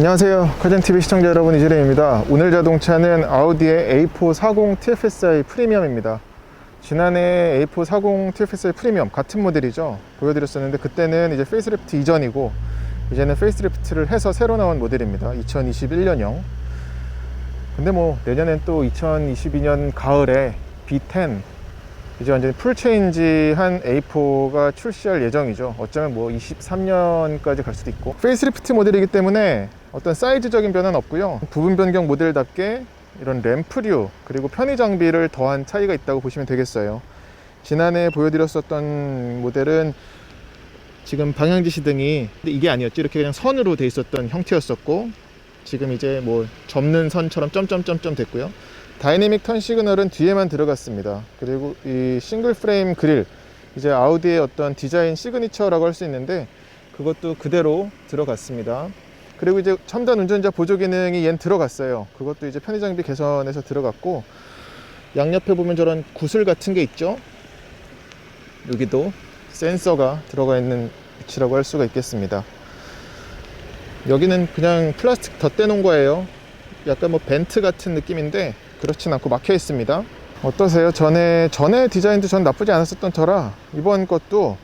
안녕하세요, 카젠TV 시청자 여러분, 이재래입니다. 오늘 자동차는 아우디의 A440 TFSI 프리미엄입니다. 지난해 A440 TFSI 프리미엄 같은 모델이죠, 보여드렸었는데 그때는 이제 페이스리프트 이전이고 이제는 페이스리프트를 해서 새로 나온 모델입니다. 2021년형. 근데 뭐 내년엔 또 2022년 가을에 B10 이제 완전히 풀체인지한 A4가 출시할 예정이죠. 어쩌면 뭐 23년까지 갈 수도 있고, 페이스리프트 모델이기 때문에 어떤 사이즈적인 변화는 없고요, 부분 변경 모델답게 이런 램프류 그리고 편의 장비를 더한 차이가 있다고 보시면 되겠어요. 지난해 보여드렸었던 모델은 지금 방향지시 등이 이게 아니었죠. 이렇게 그냥 선으로 돼 있었던 형태였었고, 지금 이제 뭐 접는 선처럼 점점점점 됐고요. 다이내믹 턴 시그널은 뒤에만 들어갔습니다. 그리고 이 싱글 프레임 그릴, 이제 아우디의 어떤 디자인 시그니처라고 할 수 있는데 그것도 그대로 들어갔습니다. 그리고 이제 첨단 운전자 보조 기능이 얜 들어갔어요. 그것도 이제 편의장비 개선에서 들어갔고, 양옆에 보면 저런 구슬 같은 게 있죠. 여기도 센서가 들어가 있는 위치라고 할 수가 있겠습니다. 여기는 그냥 플라스틱 덧대 놓은 거예요. 약간 뭐 벤트 같은 느낌인데 그렇진 않고 막혀 있습니다. 어떠세요? 전에 디자인도 전 나쁘지 않았었던 터라 이번 것도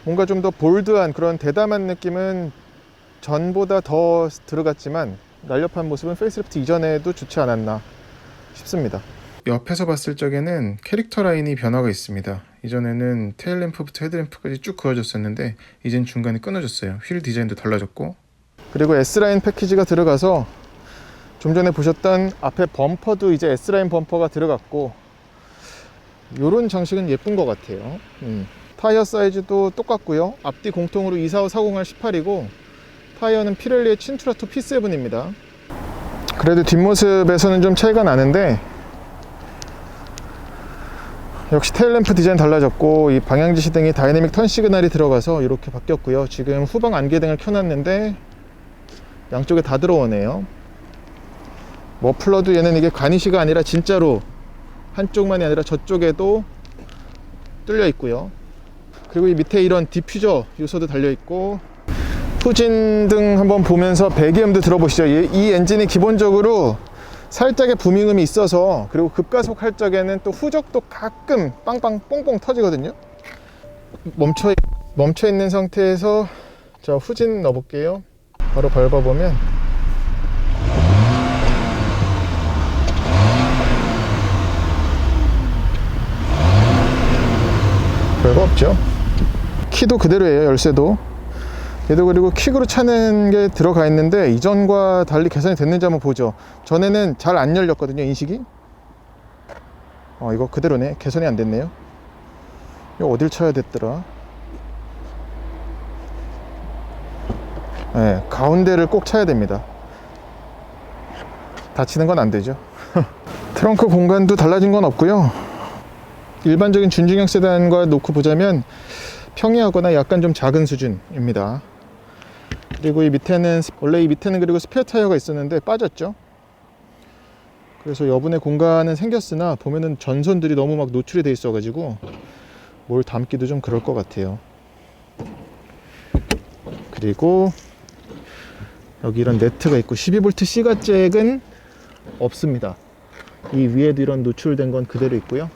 뭔가 좀 더 볼드한 그런 대담한 느낌은 전보다 더 들어갔지만 날렵한 모습은 페이스리프트 이전에도 좋지 않았나 싶습니다. 옆에서 봤을 적에는 캐릭터 라인이 변화가 있습니다. 이전에는 테일램프부터 헤드램프까지 쭉 그어졌었는데 이젠 중간에 끊어졌어요. 휠 디자인도 달라졌고, 그리고 S라인 패키지가 들어가서 좀 전에 보셨던 앞에 범퍼도 이제 S라인 범퍼가 들어갔고, 요런 장식은 예쁜 것 같아요. 타이어 사이즈도 똑같고요. 앞뒤 공통으로 24540R 18이고 타이어는 피렐리의 친투라토 P7입니다. 그래도 뒷모습에서는 좀 차이가 나는데 역시 테일램프 디자인 달라졌고, 이 방향지시 등이 다이내믹 턴 시그널이 들어가서 이렇게 바뀌었고요. 지금 후방 안개등을 켜놨는데 양쪽에 다 들어오네요. 머플러도 얘는 이게 가니쉬가 아니라 진짜로 한쪽만이 아니라 저쪽에도 뚫려 있고요. 그리고 이 밑에 이런 디퓨저 요소도 달려 있고, 후진 등 한번 보면서 배기음도 들어보시죠. 이 엔진이 기본적으로 살짝의 부밍음이 있어서, 그리고 급가속 할 적에는 또 후적도 가끔 빵빵 뽕뽕 터지거든요. 멈춰 있는 상태에서 자, 후진 넣어볼게요. 바로 밟아보면 별거 없죠. 키도 그대로예요. 열쇠도 얘도. 그리고 퀵으로 차는 게 들어가 있는데 이전과 달리 개선이 됐는지 한번 보죠. 전에는 잘 안 열렸거든요, 인식이. 이거 그대로네. 개선이 안 됐네요. 이거 어딜 쳐야 됐더라. 네, 가운데를 꼭 차야 됩니다. 다치는 건 안 되죠. 트렁크 공간도 달라진 건 없고요. 일반적인 준중형 세단과 놓고 보자면 평이하거나 약간 좀 작은 수준입니다. 그리고 원래 이 밑에는 그리고 스페어 타이어가 있었는데 빠졌죠. 그래서 여분의 공간은 생겼으나 보면은 전선들이 너무 막 노출이 돼 있어 가지고 뭘 담기도 좀 그럴 것 같아요. 그리고 여기 이런 네트가 있고 12V C가 잭은 없습니다. 이 위에도 이런 노출된 건 그대로 있고요.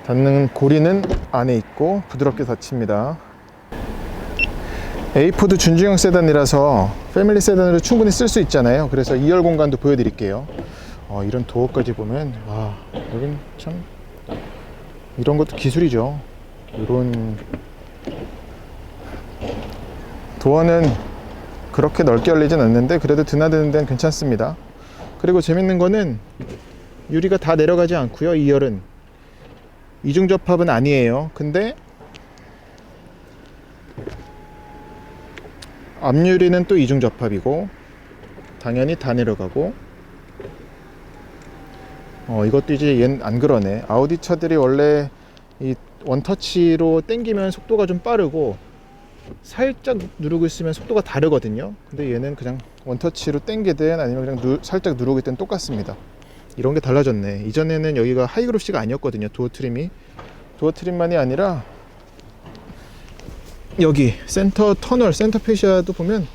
닫는 고리는 안에 있고 부드럽게 닫힙니다. A4도 준중형 세단이라서 패밀리 세단으로 충분히 쓸 수 있잖아요. 그래서 2열 공간도 보여드릴게요. 이런 도어까지 보면 와, 여긴 참 이런 것도 기술이죠. 이런 도어는 그렇게 넓게 열리진 않는데 그래도 드나드는 데는 괜찮습니다. 그리고 재밌는 거는 유리가 다 내려가지 않고요. 2열은 이중 접합은 아니에요. 근데 앞유리는 또 이중 접합이고 당연히 다 내려가고, 이것도 이제 얘는 안 그러네. 아우디 차들이 원래 이 원터치로 당기면 속도가 좀 빠르고 살짝 누르고 있으면 속도가 다르거든요. 근데 얘는 그냥 원터치로 당기든 아니면 그냥 살짝 누르고 있든 똑같습니다. 이런 게 달라졌네. 이전에는 여기가 하이그로시가 아니었거든요. 도어 트림만이 아니라 여기 센터 터널, 센터 페시아도 보면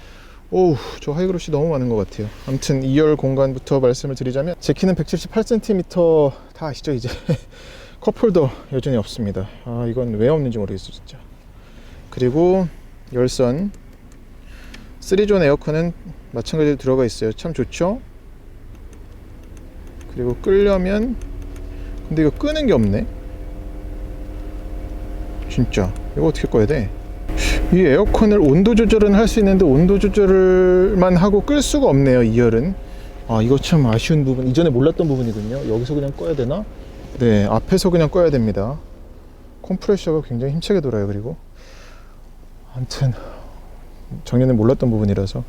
오우, 저 하이그로시 너무 많은 것 같아요. 아무튼 2열 공간부터 말씀을 드리자면 제 키는 178cm 다 아시죠 이제. 컵홀더 여전히 없습니다. 아, 이건 왜 없는지 모르겠어 진짜. 그리고 열선 3존 에어컨은 마찬가지로 들어가 있어요. 참 좋죠. 그리고 끄려면, 근데 이거 끄는 게 없네 진짜. 이거 어떻게 꺼야 돼? 이 에어컨을 온도 조절은 할 수 있는데 온도 조절만 하고 끌 수가 없네요 2열은. 아, 이거 참 아쉬운 부분, 이전에 몰랐던 부분이군요. 여기서 그냥 꺼야 되나? 네, 앞에서 그냥 꺼야 됩니다. 컴프레셔가 굉장히 힘차게 돌아요. 그리고 아무튼 작년에 몰랐던 부분이라서.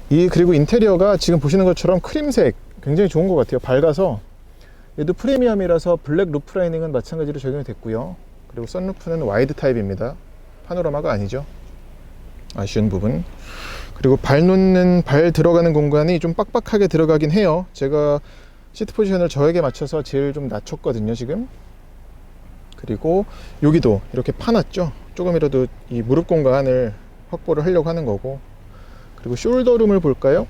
그리고 인테리어가 지금 보시는 것처럼 크림색 굉장히 좋은 것 같아요. 밝아서. 얘도 프리미엄이라서 블랙 루프 라이닝은 마찬가지로 적용이 됐고요. 그리고 선루프는 와이드 타입입니다. 파노라마가 아니죠. 아쉬운 부분. 그리고 발 들어가는 공간이 좀 빡빡하게 들어가긴 해요. 제가 시트 포지션을 저에게 맞춰서 제일 좀 낮췄거든요 지금. 그리고 여기도 이렇게 파놨죠. 조금이라도 이 무릎 공간을 확보를 하려고 하는 거고. 그리고 숄더룸을 볼까요?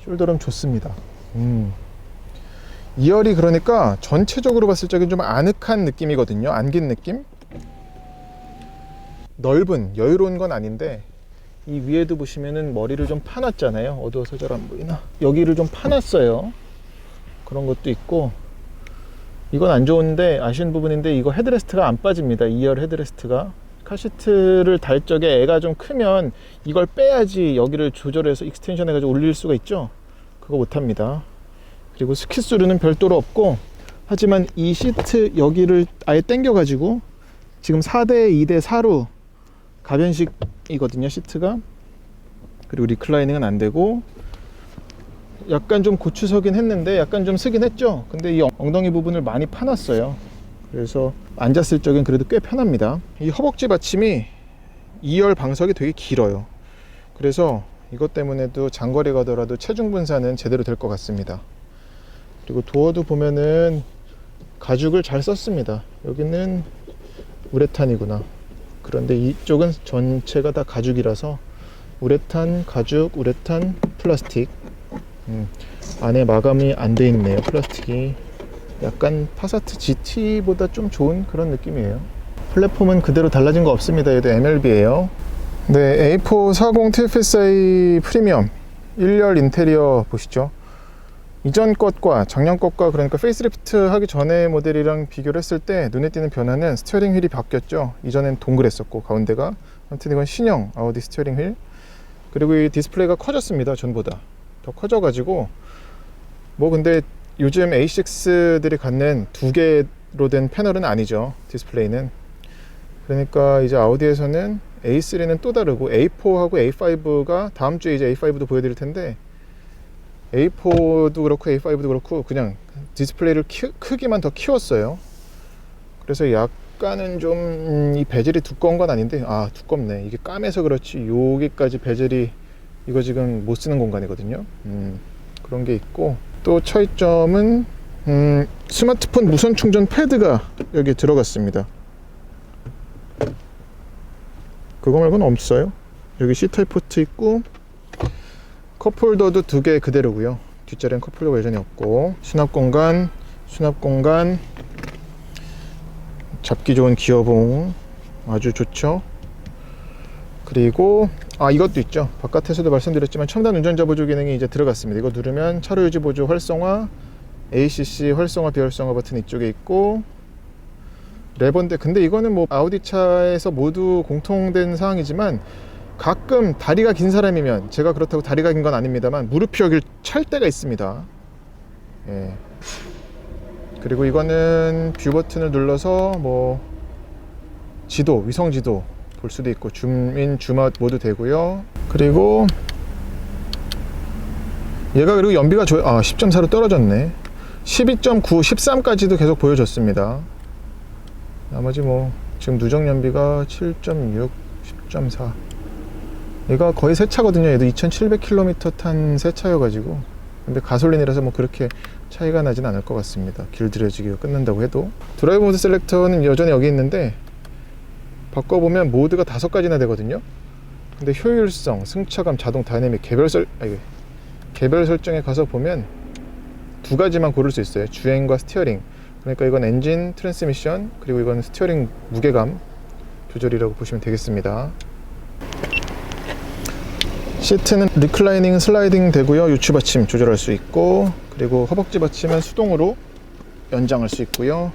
숄더룸 좋습니다. 2열이 그러니까 전체적으로 봤을 적엔 좀 아늑한 느낌이거든요. 안긴 느낌? 넓은, 여유로운 건 아닌데, 이 위에도 보시면은 머리를 좀 파놨잖아요. 어두워서 잘 안 보이나? 여기를 좀 파놨어요. 그런 것도 있고. 이건 안 좋은데, 아쉬운 부분인데, 이거 헤드레스트가 안 빠집니다. 2열 헤드레스트가. 카시트를 달 적에 애가 좀 크면 이걸 빼야지 여기를 조절해서 익스텐션 해가지고 올릴 수가 있죠. 그거 못합니다. 그리고 스키스루는 별도로 없고, 하지만 이 시트 여기를 아예 당겨가지고 지금 4대 2대 4로 가변식이거든요 시트가. 그리고 리클라이닝은 안 되고, 약간 좀 고추서긴 했는데 약간 좀 쓰긴 했죠. 근데 이 엉덩이 부분을 많이 파놨어요. 그래서 앉았을 적엔 그래도 꽤 편합니다. 이 허벅지 받침이 2열 방석이 되게 길어요. 그래서 이것 때문에도 장거리 가더라도 체중 분산은 제대로 될 것 같습니다. 그리고 도어도 보면은 가죽을 잘 썼습니다. 여기는 우레탄이구나. 그런데 이쪽은 전체가 다 가죽이라서 우레탄, 가죽, 우레탄, 플라스틱. 안에 마감이 안 돼 있네요. 플라스틱이 약간 파사트 GT보다 좀 좋은 그런 느낌이에요. 플랫폼은 그대로 달라진 거 없습니다. 얘도 MLB예요. 네, A440 TFSI 프리미엄 1열 인테리어 보시죠. 이전 것과 작년 것과, 그러니까 페이스리프트 하기 전에 모델이랑 비교를 했을 때 눈에 띄는 변화는 스티어링 휠이 바뀌었죠. 이전엔 동그랬었고 가운데가. 아무튼 이건 신형 아우디 스티어링 휠. 그리고 이 디스플레이가 커졌습니다. 전보다 더 커져가지고, 뭐 근데 요즘 A6들이 갖는 두 개로 된 패널은 아니죠, 디스플레이는. 그러니까 이제 아우디에서는 A3는 또 다르고, A4하고 A5가 다음 주에 이제 A5도 보여드릴 텐데, A4도 그렇고 A5도 그렇고 그냥 디스플레이를 크기만 더 키웠어요. 그래서 약간은 좀 이 베젤이 두꺼운 건 아닌데, 아 두껍네. 이게 까매서 그렇지 여기까지 베젤이, 이거 지금 못 쓰는 공간이거든요. 그런 게 있고, 또 차이점은 스마트폰 무선 충전 패드가 여기 들어갔습니다. 그거 말고는 없어요. 여기 C타입 포트 있고, 컵홀더도 두 개 그대로고요. 뒷자리엔 컵홀더가 여전히 없고, 수납 공간, 잡기 좋은 기어봉 아주 좋죠. 그리고 이것도 있죠. 바깥에서도 말씀드렸지만 첨단 운전자 보조 기능이 이제 들어갔습니다. 이거 누르면 차로 유지 보조 활성화, ACC 활성화 비활성화 버튼 이쪽에 있고, 레버인데, 근데 이거는 뭐 아우디 차에서 모두 공통된 사항이지만, 가끔 다리가 긴 사람이면, 제가 그렇다고 다리가 긴 건 아닙니다만, 무릎이 여길 찰 때가 있습니다. 예. 그리고 이거는 뷰 버튼을 눌러서 뭐 지도, 위성 지도 볼 수도 있고, 줌인, 줌아웃 모두 되고요. 그리고 얘가 그리고 연비가 10.4로 떨어졌네. 12.9, 13까지도 계속 보여줬습니다. 나머지 뭐 지금 누적 연비가 7.6, 10.4. 얘가 거의 새 차거든요. 얘도 2700km 탄 새 차여가지고. 근데 가솔린이라서 뭐 그렇게 차이가 나진 않을 것 같습니다. 길들여지기가 끝난다고 해도. 드라이브 모드 셀렉터는 여전히 여기 있는데, 바꿔보면 모드가 5가지나 되거든요. 근데 효율성, 승차감, 자동 다이내믹 개별 설정에 가서 보면 두 가지만 고를 수 있어요. 주행과 스티어링. 그러니까 이건 엔진, 트랜스미션, 그리고 이건 스티어링 무게감 조절이라고 보시면 되겠습니다. 시트는 리클라이닝 슬라이딩 되고요. 요추 받침 조절할 수 있고, 그리고 허벅지 받침은 수동으로 연장할 수 있고요.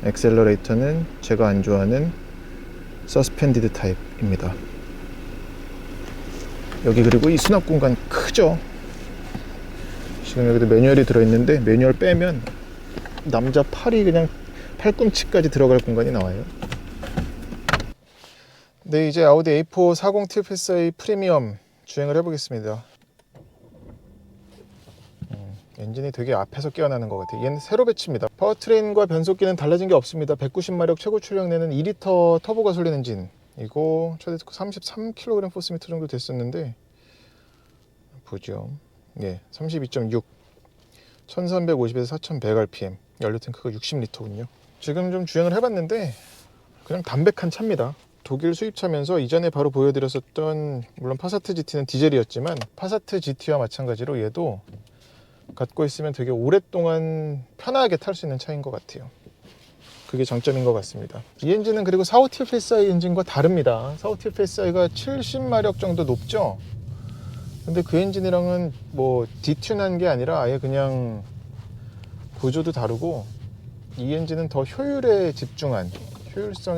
엑셀러레이터는 제가 안 좋아하는 서스펜디드 타입입니다. 여기 그리고 이 수납 공간 크죠. 지금 여기도 매뉴얼이 들어있는데 매뉴얼 빼면 남자 팔이 그냥 팔꿈치까지 들어갈 공간이 나와요. 네, 이제 아우디 A4 40 TFSI 프리미엄 주행을 해보겠습니다. 엔진이 되게 앞에서 깨어나는 것 같아요. 얘는 새로 배치입니다. 파워트레인과 변속기는 달라진 게 없습니다. 190마력 최고 출력 내는 2리터 터보 가솔린 엔진이고 최대 33kg 포스미터 정도 됐었는데 보죠. 예, 32.6 1350에서 4100 rpm, 연료 탱크가 60리터군요 지금 좀 주행을 해봤는데 그냥 담백한 차입니다. 독일 수입차면서 이전에 바로 보여드렸었던, 물론 파사트 GT는 디젤이었지만 파사트 GT와 마찬가지로 얘도 갖고 있으면 되게 오랫동안 편하게 탈 수 있는 차인 것 같아요. 그게 장점인 것 같습니다. 이 엔진은 그리고 45 TFSI 엔진과 다릅니다. 45 TFSI가 70마력 정도 높죠. 근데 그 엔진이랑은 뭐 디튠한 게 아니라 아예 그냥 구조도 다르고, 이 엔진은 더 효율성에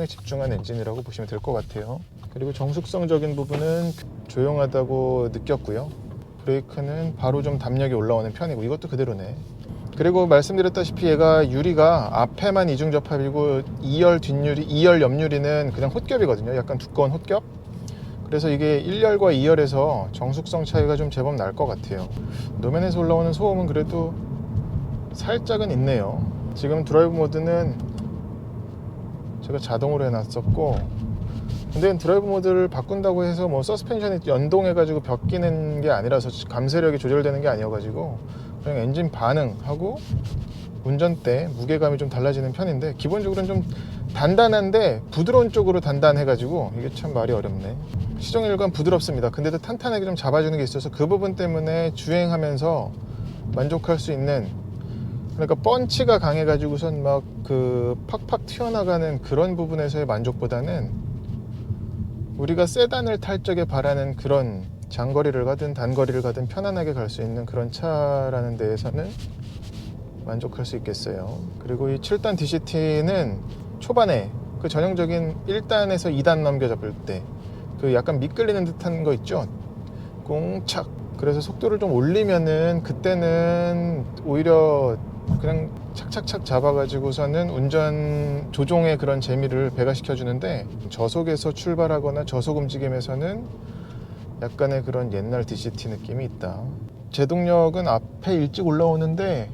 집중한 엔진이라고 보시면 될 것 같아요. 그리고 정숙성적인 부분은 조용하다고 느꼈고요. 브레이크는 바로 좀 담력이 올라오는 편이고, 이것도 그대로네. 그리고 말씀드렸다시피 얘가 유리가 앞에만 이중 접합이고 2열 옆유리는 그냥 홑겹이거든요. 약간 두꺼운 홑겹. 그래서 이게 1열과 2열에서 정숙성 차이가 좀 제법 날 것 같아요. 노면에서 올라오는 소음은 그래도 살짝은 있네요. 지금 드라이브 모드는 제가 자동으로 해놨었고, 근데 드라이브 모드를 바꾼다고 해서 뭐 서스펜션이 연동해가지고 벽끼는 게 아니라서, 감쇄력이 조절되는 게 아니어가지고 그냥 엔진 반응하고 운전대 무게감이 좀 달라지는 편인데, 기본적으로는 좀 단단한데 부드러운 쪽으로 단단해가지고 이게 참 말이 어렵네. 시동일관 부드럽습니다. 근데도 탄탄하게 좀 잡아주는 게 있어서 그 부분 때문에 주행하면서 만족할 수 있는, 그러니까 펀치가 강해가지고선 막 그 팍팍 튀어나가는 그런 부분에서의 만족보다는 우리가 세단을 탈 적에 바라는 그런 장거리를 가든 단거리를 가든 편안하게 갈 수 있는 그런 차라는 데에서는 만족할 수 있겠어요. 그리고 이 7단 DCT는 초반에 그 전형적인 1단에서 2단 넘겨잡을 때 그 약간 미끌리는 듯한 거 있죠. 꽁착. 그래서 속도를 좀 올리면은 그때는 오히려 그냥 착착착 잡아가지고서는 운전 조종의 그런 재미를 배가시켜 주는데, 저속에서 출발하거나 저속 움직임에서는 약간의 그런 옛날 DCT 느낌이 있다. 제동력은 앞에 일찍 올라오는데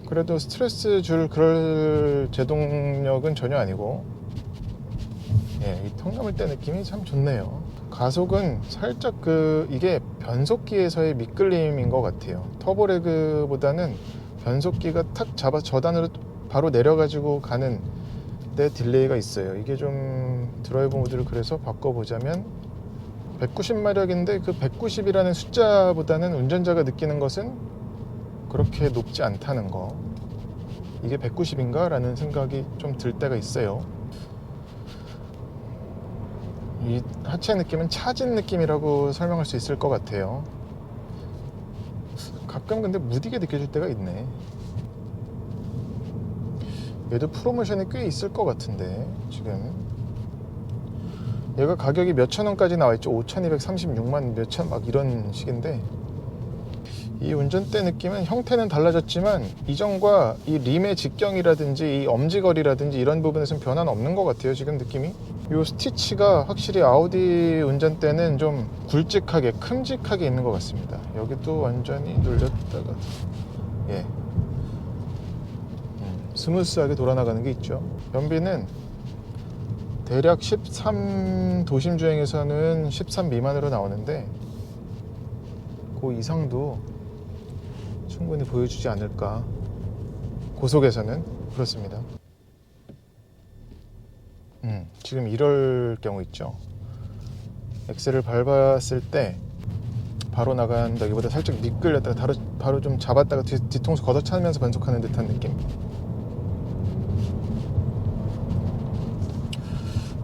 그래도 스트레스 줄 그럴 제동력은 전혀 아니고, 예, 이 턱 넘을 때 느낌이 참 좋네요. 가속은 살짝 이게 변속기에서의 미끌림인 것 같아요. 터보레그보다는 변속기가 탁 잡아 저단으로 바로 내려가지고 가는 데 딜레이가 있어요. 이게 좀 드라이브 모드를 그래서 바꿔보자면 190마력인데 그 190이라는 숫자보다는 운전자가 느끼는 것은 그렇게 높지 않다는 거, 이게 190인가? 라는 생각이 좀 들 때가 있어요. 이 하체 느낌은 차진 느낌이라고 설명할 수 있을 것 같아요. 가끔 근데 무디게 느껴질 때가 있네. 얘도 프로모션이 꽤 있을 것 같은데, 지금 얘가 가격이 몇천 원까지 나와있죠. 5236만 몇천 막 이런 식인데, 이 운전대 느낌은 형태는 달라졌지만 이전과 이 림의 직경이라든지 이 엄지거리라든지 이런 부분에서는 변화는 없는 것 같아요. 지금 느낌이, 이 스티치가 확실히 아우디 운전대는 좀 굵직하게 큼직하게 있는 것 같습니다. 여기도 완전히 눌렸다가 예, 스무스하게 돌아나가는 게 있죠. 연비는 대략 13, 도심 주행에서는 13 미만으로 나오는데 그 이상도 충분히 보여주지 않을까. 고속에서는 그렇습니다. 지금 이럴 경우 있죠. 엑셀을 밟았을 때 바로 나간다기보다 살짝 미끌렸다가 바로 좀 잡았다가 뒤통수 걷어차면서 변속하는 듯한 느낌.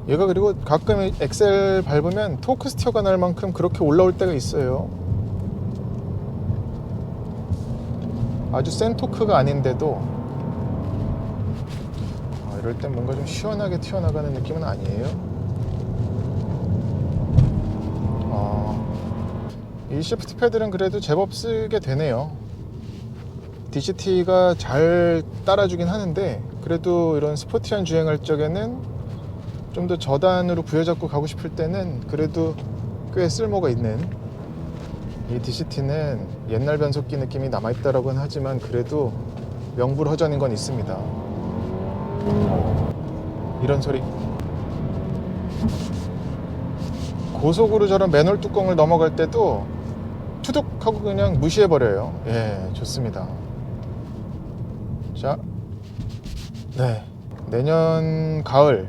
얘가 그리고 가끔 엑셀 밟으면 토크 스티어가 날 만큼 그렇게 올라올 때가 있어요. 아주 센 토크가 아닌데도 이럴 땐 뭔가 좀 시원하게 튀어나가는 느낌은 아니에요. 이 시프트 패드는 그래도 제법 쓰게 되네요. DCT가 잘 따라주긴 하는데 그래도 이런 스포티한 주행할 적에는 좀 더 저단으로 부여잡고 가고 싶을 때는 그래도 꽤 쓸모가 있는, 이 DCT는 옛날 변속기 느낌이 남아있다라고는 하지만 그래도 명불허전인 건 있습니다. 이런 소리. 고속으로 저런 맨홀 뚜껑을 넘어갈 때도 투둑 하고 그냥 무시해버려요. 예, 좋습니다. 자, 네, 내년 가을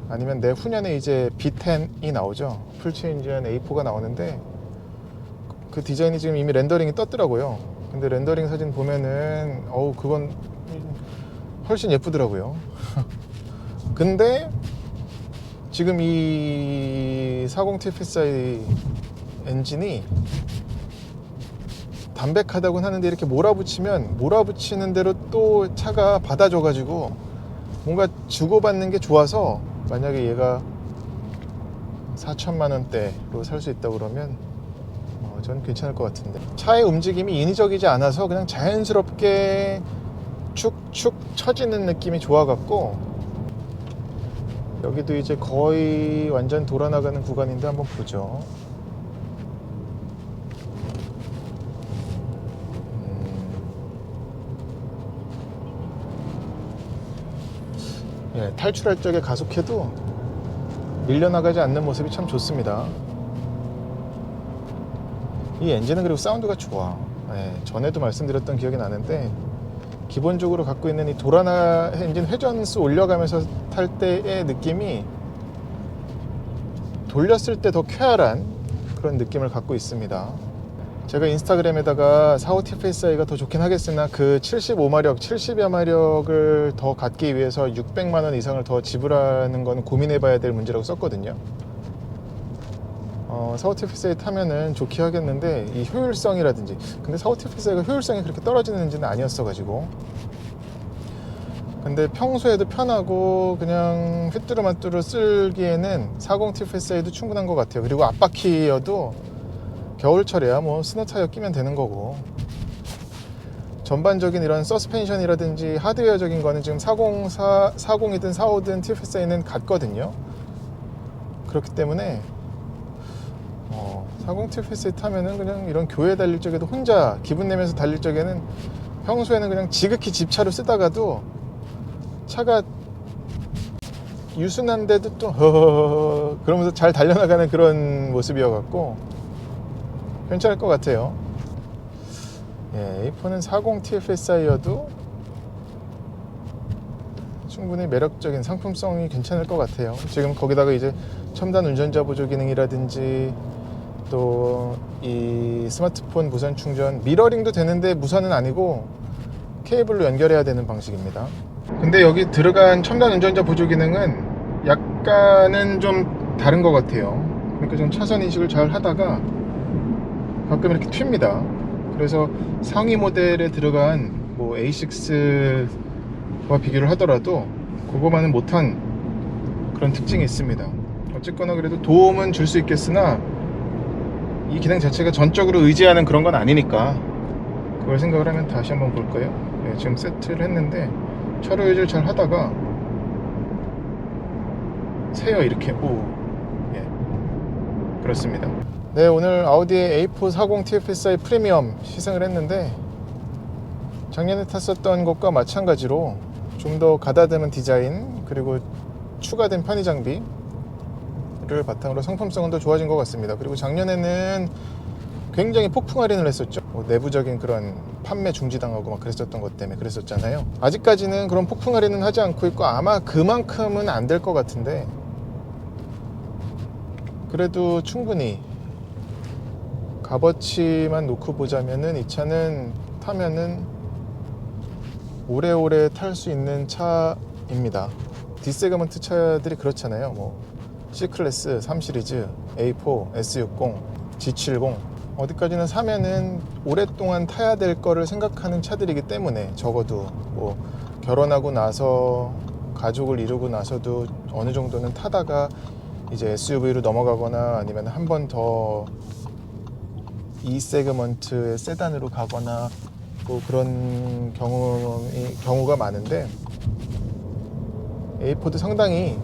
아니면 내후년에 이제 B10이 나오죠. 풀체인지한 A4가 나오는데 그 디자인이 지금 이미 렌더링이 떴더라고요. 근데 렌더링 사진 보면은 그건 훨씬 예쁘더라고요. 근데 지금 이 40 TFSI 엔진이 담백하다고는 하는데 이렇게 몰아붙이면 몰아붙이는 대로 또 차가 받아줘가지고 뭔가 주고받는 게 좋아서, 만약에 얘가 4천만 원대로 살 수 있다 그러면 저는 괜찮을 것 같은데, 차의 움직임이 인위적이지 않아서 그냥 자연스럽게 축축 처지는 느낌이 좋아갖고, 여기도 이제 거의 완전 돌아나가는 구간인데 한번 보죠. 예, 탈출할 적에 가속해도 밀려나가지 않는 모습이 참 좋습니다. 이 엔진은 그리고 사운드가 좋아. 예, 전에도 말씀드렸던 기억이 나는데 기본적으로 갖고 있는 이 엔진 회전수 올려가면서 탈 때의 느낌이 돌렸을 때 더 쾌활한 그런 느낌을 갖고 있습니다. 제가 인스타그램에다가 45 TFSI가 더 좋긴 하겠으나 그 75마력, 70여 마력을 더 갖기 위해서 600만 원 이상을 더 지불하는 건 고민해봐야 될 문제라고 썼거든요. 45 TFSI 타면은 좋게 하겠는데 이 효율성이라든지, 근데 45 TFSI가 효율성이 그렇게 떨어지는 엔진은 아니었어가지고, 근데 평소에도 편하고 그냥 휘뚜루마뚜루 쓸기에는 40 TFSI도 충분한 것 같아요. 그리고 앞바퀴여도 겨울철이야 뭐 스노 타이어 끼면 되는 거고, 전반적인 이런 서스펜션이라든지 하드웨어적인 거는 지금 40이든 45든 TFSI는 같거든요. 그렇기 때문에 40 TFSI 타면은 그냥 이런 교회 달릴 적에도 혼자 기분 내면서 달릴 적에는, 평소에는 그냥 지극히 집차로 쓰다가도 차가 유순한데도 또 허허허 그러면서 잘 달려나가는 그런 모습이어갖고 괜찮을 것 같아요. 예, A4는 40 TFSI여도 충분히 매력적인 상품성이 괜찮을 것 같아요. 지금 거기다가 이제 첨단 운전자 보조 기능이라든지 또 이 스마트폰 무선 충전, 미러링도 되는데 무선은 아니고 케이블로 연결해야 되는 방식입니다. 근데 여기 들어간 첨단 운전자 보조 기능은 약간은 좀 다른 것 같아요. 그러니까 좀 차선 인식을 잘 하다가 가끔 이렇게 튑니다. 그래서 상위 모델에 들어간 뭐 A6와 비교를 하더라도 그거만은 못한 그런 특징이 있습니다. 어쨌거나 그래도 도움은 줄 수 있겠으나 이 기능 자체가 전적으로 의지하는 그런 건 아니니까 그걸 생각을 하면 다시 한번 볼까요? 네, 지금 세트를 했는데 차로 유지를 잘 하다가 세요 이렇게. 예, 그렇습니다. 네, 오늘 아우디의 A4 40 TFSI 프리미엄 시승을 했는데 작년에 탔었던 것과 마찬가지로 좀 더 가다듬은 디자인 그리고 추가된 편의 장비를 바탕으로 상품성은 더 좋아진 것 같습니다. 그리고 작년에는 굉장히 폭풍 할인을 했었죠. 뭐 내부적인 그런 판매 중지당하고 막 그랬었던 것 때문에 그랬었잖아요. 아직까지는 그런 폭풍 할인은 하지 않고 있고 아마 그만큼은 안 될 것 같은데, 그래도 충분히 값어치만 놓고 보자면은 이 차는 타면은 오래오래 탈 수 있는 차입니다. D세그먼트 차들이 그렇잖아요. 뭐 C클래스, 3시리즈, A4, S60, G70 어디까지나 사면은 오랫동안 타야 될 거를 생각하는 차들이기 때문에, 적어도 뭐 결혼하고 나서 가족을 이루고 나서도 어느 정도는 타다가 이제 SUV로 넘어가거나 아니면 한 번 더 E세그먼트의 세단으로 가거나 뭐 그런 경우가 많은데, A4도 상당히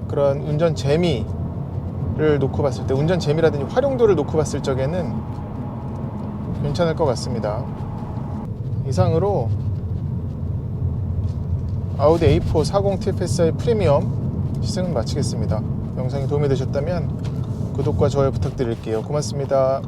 그런 운전 재미를 놓고 봤을 때, 운전 재미라든지 활용도를 놓고 봤을 적에는 괜찮을 것 같습니다. 이상으로 아우디 A4 40 TFSI 프리미엄 시승은 마치겠습니다. 영상이 도움이 되셨다면 구독과 좋아요 부탁드릴게요. 고맙습니다.